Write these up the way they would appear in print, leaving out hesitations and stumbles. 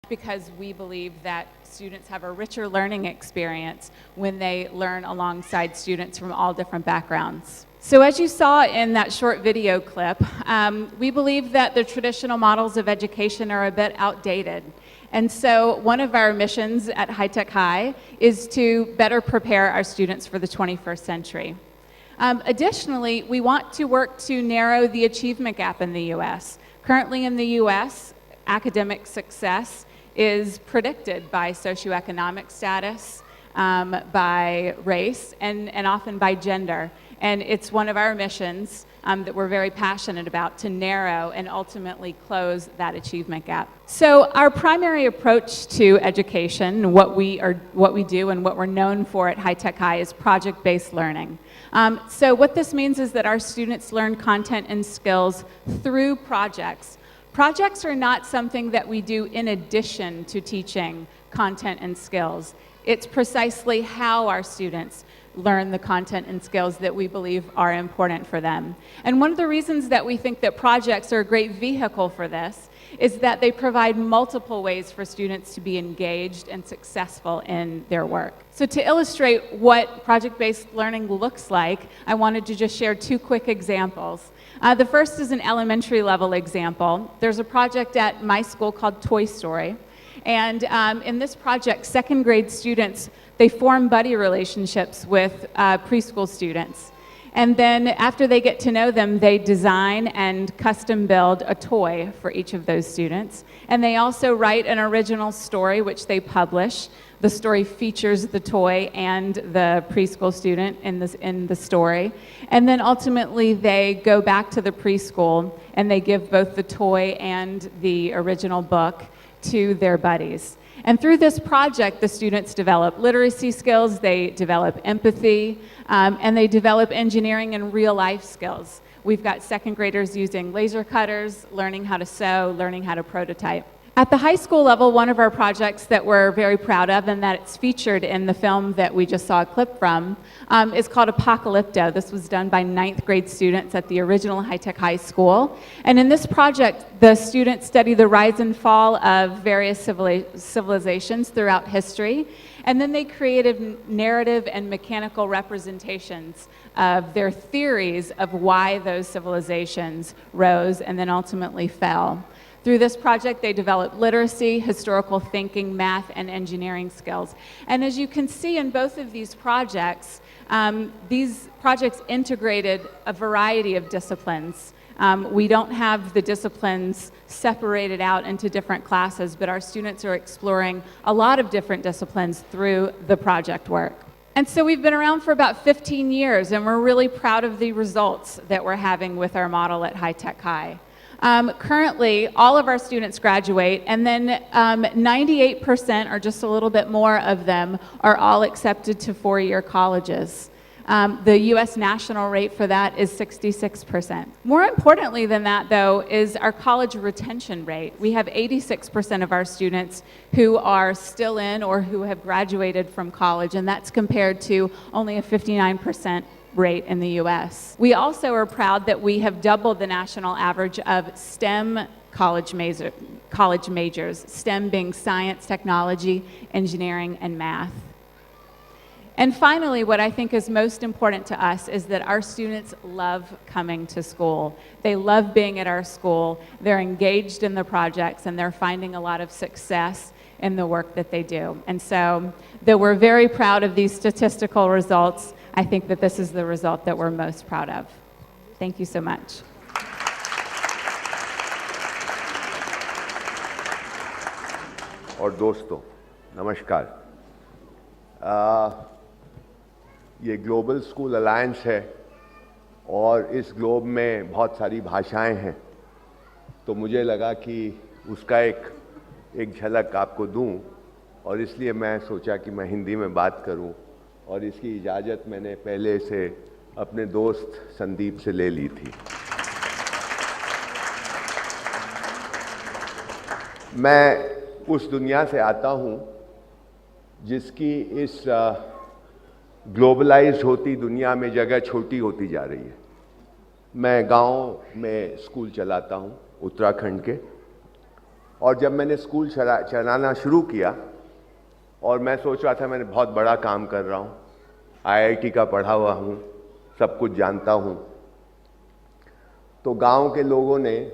because we believe that students have a richer learning experience when they learn alongside students from all different backgrounds. So as you saw in that short video clip, we believe that the traditional models of education are a bit outdated. And so one of our missions at High Tech High is to better prepare our students for the 21st century. Additionally, we want to work to narrow the achievement gap in the U.S. Currently in the U.S., academic success is predicted by socioeconomic status, by race, and often by gender. And it's one of our missions that we're very passionate about to narrow and ultimately close that achievement gap. So our primary approach to education, what we do and what we're known for at High Tech High is project-based learning. So what this means is that our students learn content and skills through projects. Projects are not something that we do in addition to teaching content and skills. It's precisely how our students learn the content and skills that we believe are important for them. And one of the reasons that we think that projects are a great vehicle for this is that they provide multiple ways for students to be engaged and successful in their work. So to illustrate what project-based learning looks like, I wanted to just share two quick examples. The first is an elementary level example. There's a project at my school called Toy Story. And in this project, second grade students, they form buddy relationships with preschool students. And then after they get to know them, they design and custom build a toy for each of those students. And they also write an original story, which they publish. The story features the toy and the preschool student in the story. And then ultimately, they go back to the preschool and they give both the toy and the original book to their buddies. And through this project, the students develop literacy skills, they develop empathy, and they develop engineering and real-life skills. We've got second graders using laser cutters, learning how to sew, learning how to prototype. At the high school level, one of our projects that we're very proud of and that it's featured in the film that we just saw a clip from is called Apocalypto. This was done by 9th grade students at the original High Tech High School. And in this project, the students study the rise and fall of various civilizations throughout history. And then they created narrative and mechanical representations of their theories of why those civilizations rose and then ultimately fell. Through this project, they developed literacy, historical thinking, math, and engineering skills. And as you can see in both of these projects integrated a variety of disciplines. We don't have the disciplines separated out into different classes, but our students are exploring a lot of different disciplines through the project work. And so we've been around for about 15 years, and we're really proud of the results that we're having with our model at High Tech High. Currently, all of our students graduate, and then 98%, or just a little bit more of them, are all accepted to four-year colleges. The U.S. national rate for that is 66%. More importantly than that, though, is our college retention rate. We have 86% of our students who are still in or who have graduated from college, and that's compared to only a 59% rate in the U.S. We also are proud that we have doubled the national average of STEM college majors, STEM being science, technology, engineering, and math. And finally, what I think is most important to us is that our students love coming to school. They love being at our school. They're engaged in the projects, and they're finding a lot of success in the work that they do. And so, though we're very proud of these statistical results, I think that this is the result that we're most proud of. Thank you so much. और दोस्तों, नमस्कार। ये global school alliance है और इस globe में बहुत सारी भाषाएं हैं, तो मुझे लगा कि उसका एक झलक आपको दूं, और इसलिए मैं सोचा कि मैं हिंदी में बात करूं, और इसकी इजाज़त मैंने पहले से अपने दोस्त संदीप से ले ली थी। मैं उस दुनिया से आता हूं जिसकी इस ग्लोबलाइज्ड होती दुनिया में जगह छोटी होती जा रही है। मैं गांव में स्कूल चलाता हूं उत्तराखंड के, और जब मैंने स्कूल चलाना शुरू किया और मैं सोच रहा था मैंने बहुत बड़ा काम कर रहा हूँ, आईआईटी का पढ़ा हुआ हूँ, सब कुछ जानता हूँ, तो गांव के लोगों ने,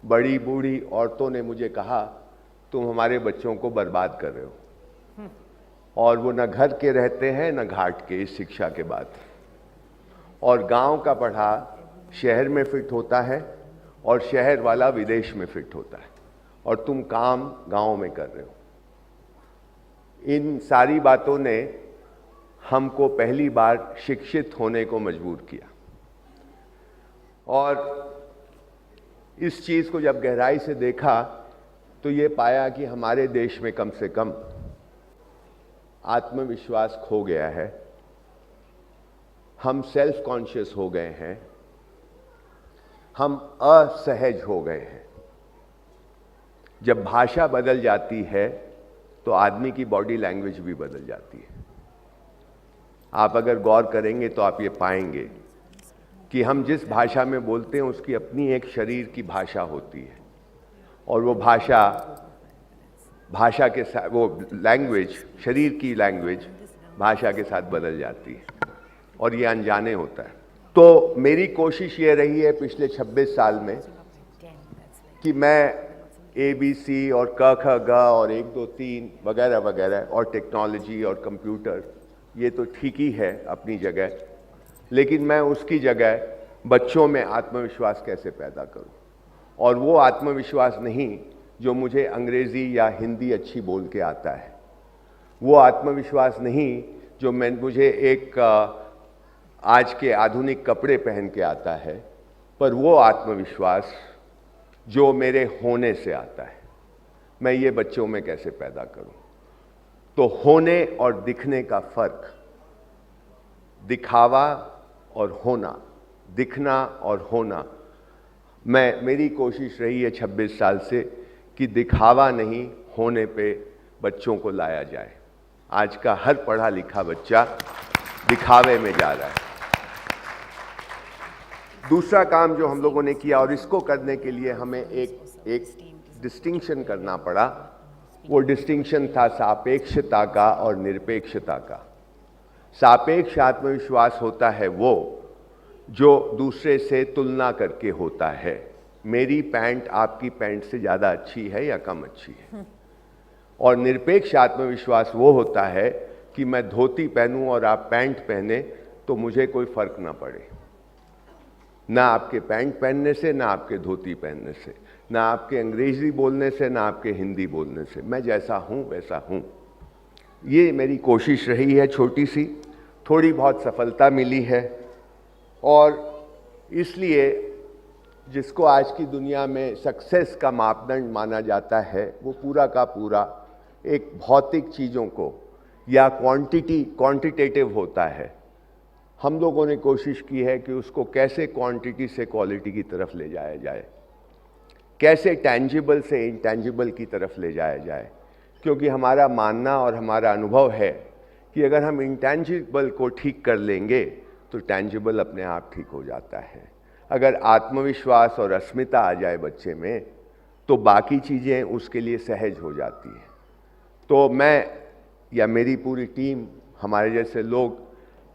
बड़ी बूढ़ी औरतों ने मुझे कहा तुम हमारे बच्चों को बर्बाद कर रहे हो, और वो न घर के रहते हैं न घाट के इस शिक्षा के बाद, और गांव का पढ़ा शहर में फिट होता है और शहर वाला विदेश में फिट होता है, और तुम काम गांव में कर रहे हो। इन सारी बातों ने हमको पहली बार शिक्षित होने को मजबूर किया, और इस चीज को जब गहराई से देखा तो ये पाया कि हमारे देश में कम से कम आत्मविश्वास खो गया है, हम सेल्फ कॉन्शियस हो गए हैं, हम असहज हो गए हैं। जब भाषा बदल जाती है तो आदमी की बॉडी लैंग्वेज भी बदल जाती है। आप अगर गौर करेंगे तो आप ये पाएंगे कि हम जिस भाषा में बोलते हैं उसकी अपनी एक शरीर की भाषा होती है, और वो भाषा के साथ, वो लैंग्वेज, शरीर की लैंग्वेज भाषा के साथ बदल जाती है, और ये अनजाने होता है। तो मेरी कोशिश ये रही है पिछले 26 साल में कि मैं ABC और क ख ग और 1 2 3 वगैरह वगैरह, और टेक्नोलॉजी और कंप्यूटर, ये तो ठीक ही है अपनी जगह, लेकिन मैं उसकी जगह बच्चों में आत्मविश्वास कैसे पैदा करूं, और वो आत्मविश्वास नहीं जो मुझे अंग्रेजी या हिंदी अच्छी बोल के आता है, वो आत्मविश्वास नहीं जो मुझे एक आज के आधुनिक कपड़े पहन के आता है, पर वो आत्मविश्वास जो मेरे होने से आता है। मैं ये बच्चों में कैसे पैदा करूं? तो होने और दिखने का फर्क, दिखावा और होना, दिखना और होना, मेरी कोशिश रही है 26 साल से कि दिखावा नहीं, होने पे बच्चों को लाया जाए। आज का हर पढ़ा लिखा बच्चा दिखावे में जा रहा है। दूसरा काम जो हम लोगों ने किया, और इसको करने के लिए हमें एक डिस्टिंक्शन करना पड़ा, वो डिस्टिंक्शन था सापेक्षता का और निरपेक्षता का। सापेक्ष आत्मविश्वास होता है वो जो दूसरे से तुलना करके होता है, मेरी पैंट आपकी पैंट से ज़्यादा अच्छी है या कम अच्छी है। और निरपेक्ष आत्मविश्वास वो होता है कि मैं धोती पहनूं और आप पैंट पहने तो मुझे कोई फर्क ना पड़े, ना आपके पैंट पहनने से, ना आपके धोती पहनने से, ना आपके अंग्रेजी बोलने से, ना आपके हिंदी बोलने से, मैं जैसा हूं वैसा हूं। ये मेरी कोशिश रही है, छोटी सी, थोड़ी बहुत सफलता मिली है, और इसलिए जिसको आज की दुनिया में सक्सेस का मापदंड माना जाता है, वो पूरा का पूरा एक भौतिक चीज़ों को या क्वांटिटेटिव होता है। हम लोगों ने कोशिश की है कि उसको कैसे क्वांटिटी से क्वालिटी की तरफ ले जाया जाए, कैसे टैंजिबल से इंटैंजिबल की तरफ ले जाया जाए, क्योंकि हमारा मानना और हमारा अनुभव है कि अगर हम इंटैंजिबल को ठीक कर लेंगे तो टैंजिबल अपने आप ठीक हो जाता है। अगर आत्मविश्वास और अस्मिता आ जाए बच्चे में तो बाकी चीज़ें उसके लिए सहज हो जाती हैं। तो मैं या मेरी पूरी टीम, हमारे जैसे लोग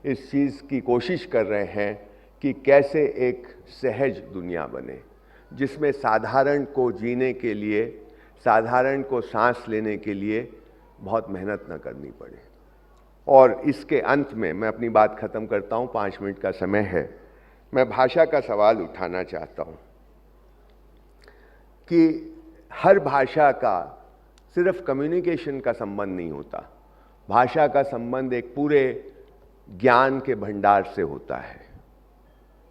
इस चीज़ की कोशिश कर रहे हैं कि कैसे एक सहज दुनिया बने, जिसमें साधारण को जीने के लिए, साधारण को सांस लेने के लिए बहुत मेहनत न करनी पड़े। और इसके अंत में मैं अपनी बात ख़त्म करता हूँ, 5 मिनट का समय है। मैं भाषा का सवाल उठाना चाहता हूँ कि हर भाषा का सिर्फ कम्युनिकेशन का संबंध नहीं होता, भाषा का संबंध एक पूरे ज्ञान के भंडार से होता है।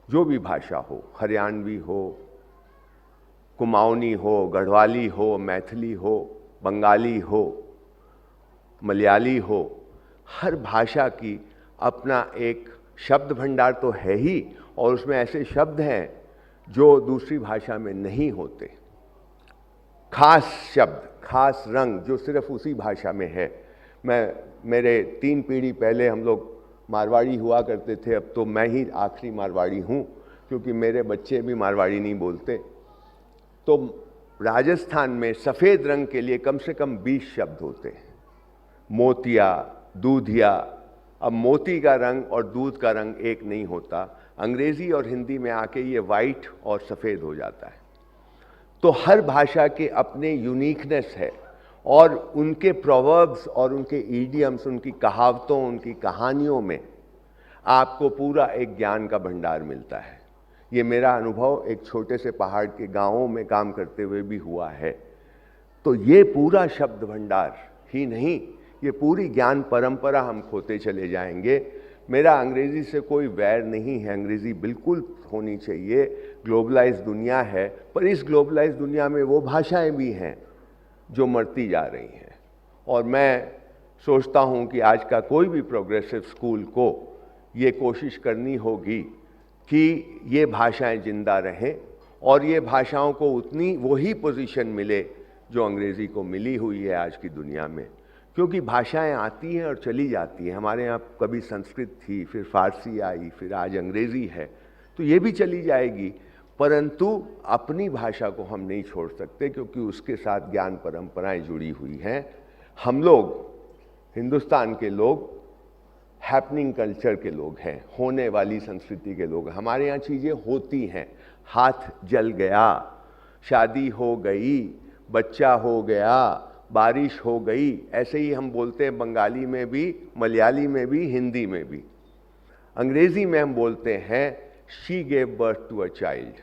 जो भी भाषा हो, हरियाणवी हो, कुमाऊनी हो, गढ़वाली हो, मैथिली हो, बंगाली हो, मलयाली हो, हर भाषा की अपना एक शब्द भंडार तो है ही, और उसमें ऐसे शब्द हैं जो दूसरी भाषा में नहीं होते, खास शब्द, खास रंग जो सिर्फ उसी भाषा में है। मेरे 3 पीढ़ी पहले हम लोग मारवाड़ी हुआ करते थे, अब तो मैं ही आखिरी मारवाड़ी हूँ, क्योंकि मेरे बच्चे भी मारवाड़ी नहीं बोलते। तो राजस्थान में सफ़ेद रंग के लिए कम से कम 20 शब्द होते हैं। मोतिया, दूधिया। अब मोती का रंग और दूध का रंग एक नहीं होता, अंग्रेज़ी और हिंदी में आके ये वाइट और सफ़ेद हो जाता है। तो हर भाषा के अपने यूनिकनेस है और उनके प्रोवर्ब्स और उनके ईडियम्स, उनकी कहावतों, उनकी कहानियों में आपको पूरा एक ज्ञान का भंडार मिलता है। ये मेरा अनुभव एक छोटे से पहाड़ के गांवों में काम करते हुए भी हुआ है। तो ये पूरा शब्द भंडार ही नहीं, ये पूरी ज्ञान परंपरा हम खोते चले जाएंगे। मेरा अंग्रेज़ी से कोई वैर नहीं है, अंग्रेज़ी बिल्कुल होनी चाहिए। ग्लोबलाइज दुनिया है, पर इस ग्लोबलाइज दुनिया में वो भाषाएं भी हैं जो मरती जा रही हैं। और मैं सोचता हूँ कि आज का कोई भी प्रोग्रेसिव स्कूल को ये कोशिश करनी होगी कि ये भाषाएं जिंदा रहें और ये भाषाओं को उतनी वही पोजीशन मिले जो अंग्रेज़ी को मिली हुई है आज की दुनिया में। क्योंकि भाषाएं आती हैं और चली जाती हैं। हमारे यहाँ कभी संस्कृत थी, फिर फारसी आई, फिर आज अंग्रेज़ी है, तो ये भी चली जाएगी। परंतु अपनी भाषा को हम नहीं छोड़ सकते, क्योंकि उसके साथ ज्ञान परंपराएं जुड़ी हुई हैं। हम लोग, हिंदुस्तान के लोग, हैपनिंग कल्चर के लोग हैं, होने वाली संस्कृति के लोग। हमारे यहाँ चीज़ें होती हैं। हाथ जल गया, शादी हो गई, बच्चा हो गया, बारिश हो गई, ऐसे ही हम बोलते हैं बंगाली में भी, मलयाली में भी, हिंदी में भी। अंग्रेज़ी में हम बोलते हैं she gave birth to a child,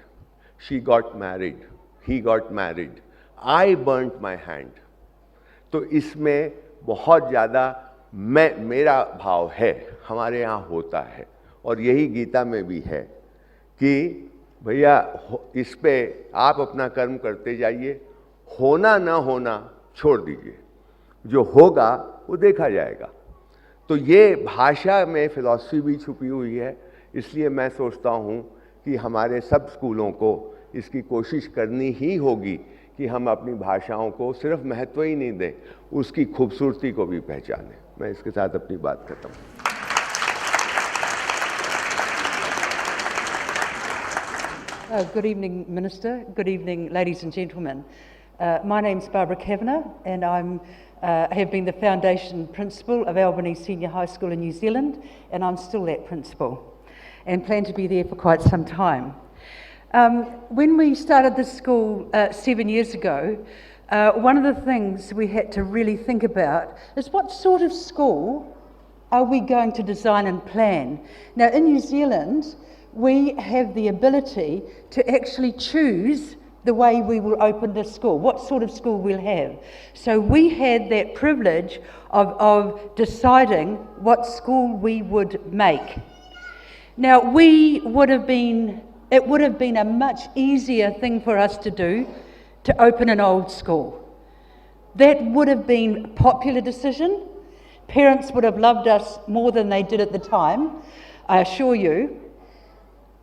she got married, he got married, I burnt my hand. तो इसमें बहुत ज़्यादा मेरा भाव है, हमारे यहाँ होता है। और यही गीता में भी है कि भैया इस पे आप अपना कर्म करते जाइए, होना ना होना छोड़ दीजिए, जो होगा वो देखा जाएगा। तो ये भाषा में फिलॉसफी भी छुपी हुई है। इसलिए मैं सोचता हूँ कि हमारे सब स्कूलों को इसकी कोशिश करनी ही होगी कि हम अपनी भाषाओं को सिर्फ महत्व ही नहीं दें, उसकी खूबसूरती को भी पहचानें। मैं इसके साथ अपनी बात करता हूँ। Good evening, Minister. Good evening, ladies and gentlemen. My name's Barbara Cavanagh, and I have been the foundation principal of Albany Senior High School in New Zealand, and I'm still that principal, and plan to be there for quite some time. When we started this school 7 years ago, one of the things we had to really think about is what sort of school are we going to design and plan? Now, in New Zealand, we have the ability to actually choose the way we will open the school, what sort of school we'll have. So we had that privilege of deciding what school we would make. Now, it would have been a much easier thing for us to do to open an old school. That would have been a popular decision. Parents would have loved us more than they did at the time, I assure you.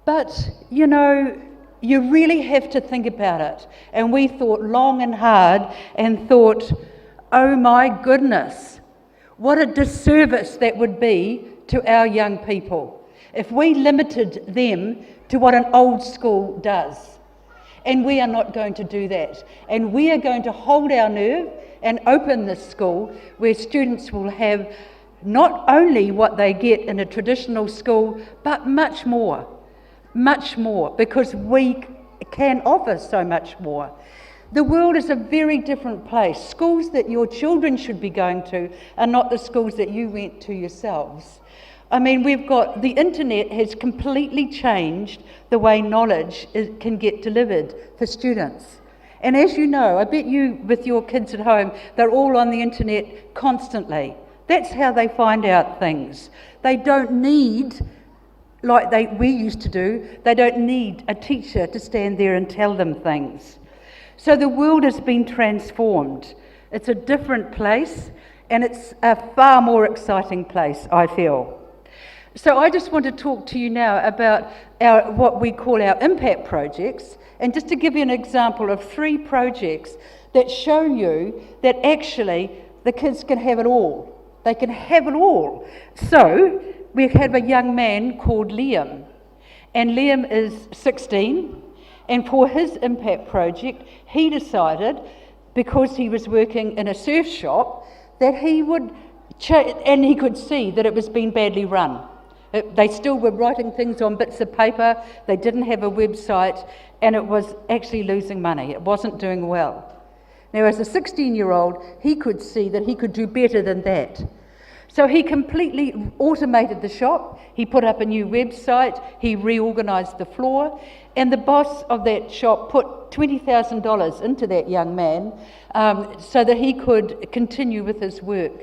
But, you know, you really have to think about it. And we thought long and hard and thought, oh my goodness, what a disservice that would be to our young people if we limited them to what an old school does. And we are not going to do that. And we are going to hold our nerve and open this school where students will have not only what they get in a traditional school, but much more, because we can offer so much more. The world is a very different place. Schools that your children should be going to are not the schools that you went to yourselves. I mean, the internet has completely changed the way knowledge can get delivered for students. And as you know, I bet you with your kids at home, they're all on the internet constantly. That's how they find out things. They don't need, like we used to do, they don't need a teacher to stand there and tell them things. So the world has been transformed. It's a different place, and it's a far more exciting place, I feel. So I just want to talk to you now about what we call our impact projects, and just to give you an example of 3 projects that show you that actually the kids can have it all. They can have it all. So we have a young man called Liam, and Liam is 16, And for his impact project, he decided, because he was working in a surf shop, that he would, and he could see that it was being badly run. They still were writing things on bits of paper, they didn't have a website, and it was actually losing money. It wasn't doing well. Now, as a 16-year-old, he could see that he could do better than that. So he completely automated the shop, he put up a new website, he reorganised the floor, and the boss of that shop put $20,000 into that young man so that he could continue with his work.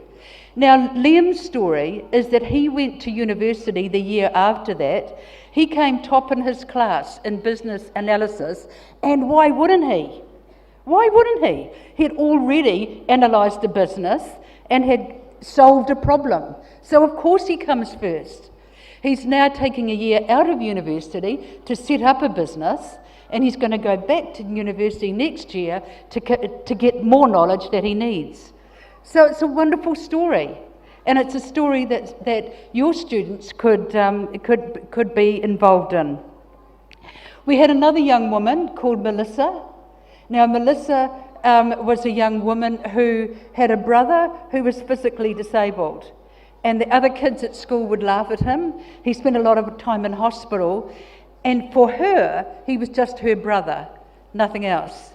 Now, Liam's story is that he went to university the year after that. He came top in his class in business analysis, and why wouldn't he? Why wouldn't he? He had already analysed the business and had solved a problem. So of course he comes first. He's now taking a year out of university to set up a business, and he's going to go back to university next year to get more knowledge that he needs. So it's a wonderful story, and it's a story that your students could be involved in. We had another young woman called Melissa. Now Melissa was a young woman who had a brother who was physically disabled, and the other kids at school would laugh at him. He spent a lot of time in hospital, and for her, he was just her brother, nothing else.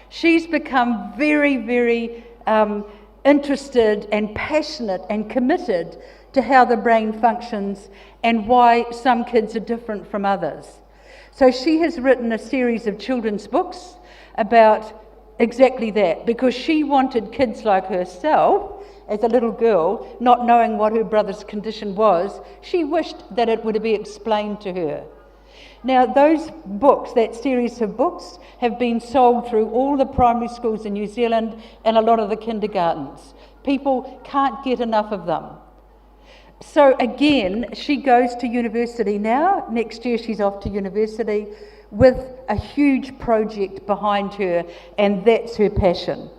She's become very, very interested and passionate and committed to how the brain functions and why some kids are different from others. So she has written a series of children's books about exactly that, because she wanted kids like herself, as a little girl, not knowing what her brother's condition was, she wished that it would be explained to her. Now, those books, that series of books, have been sold through all the primary schools in New Zealand and a lot of the kindergartens. People can't get enough of them. So again, she goes to university now. Next year she's off to university with a huge project behind her, and that's her passion.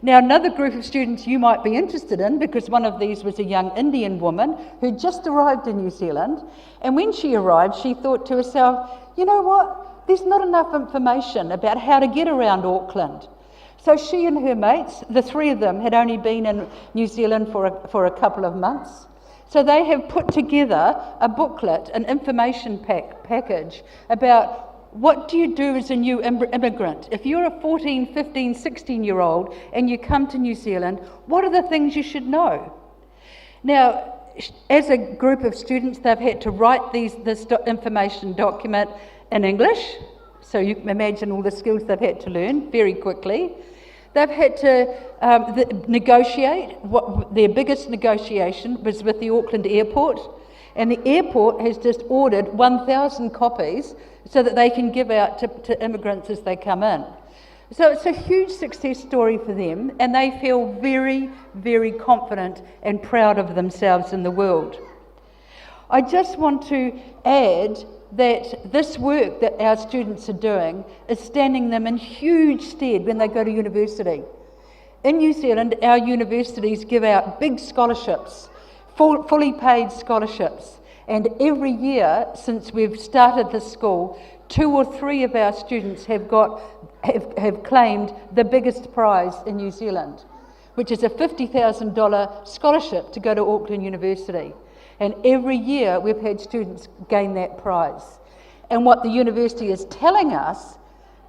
Now, another group of students you might be interested in, because one of these was a young Indian woman who just arrived in New Zealand, and when she arrived, she thought to herself, you know what, there's not enough information about how to get around Auckland. So she and her mates, the three of them, had only been in New Zealand for a couple of months. So they have put together a booklet, an information package about what do you do as a new immigrant? If you're a 14, 15, 16-year-old and you come to New Zealand, what are the things you should know? Now, as a group of students, they've had to write this information document in English, so you can imagine all the skills they've had to learn very quickly. They've had to negotiate. Their biggest negotiation was with the Auckland airport, and the airport has just ordered 1,000 copies so that they can give out to immigrants as they come in. So it's a huge success story for them, and they feel very, very confident and proud of themselves in the world. I just want to add that this work that our students are doing is standing them in huge stead when they go to university. In New Zealand, our universities give out big scholarships, fully paid scholarships, and every year since we've started the school, 2 or 3 of our students have claimed the biggest prize in New Zealand, which is a $50,000 scholarship to go to Auckland University. And every year we've had students gain that prize. And what the university is telling us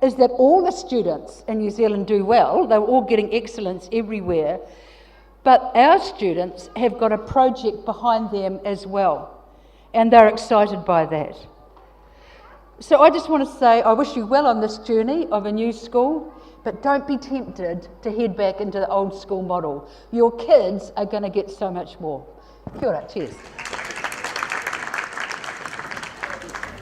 is that all the students in New Zealand do well. They're all getting excellence everywhere. But our students have got a project behind them as well. And they're excited by that. So I just want to say I wish you well on this journey of a new school, but don't be tempted to head back into the old school model. Your kids are going to get so much more. Kia ora, cheers.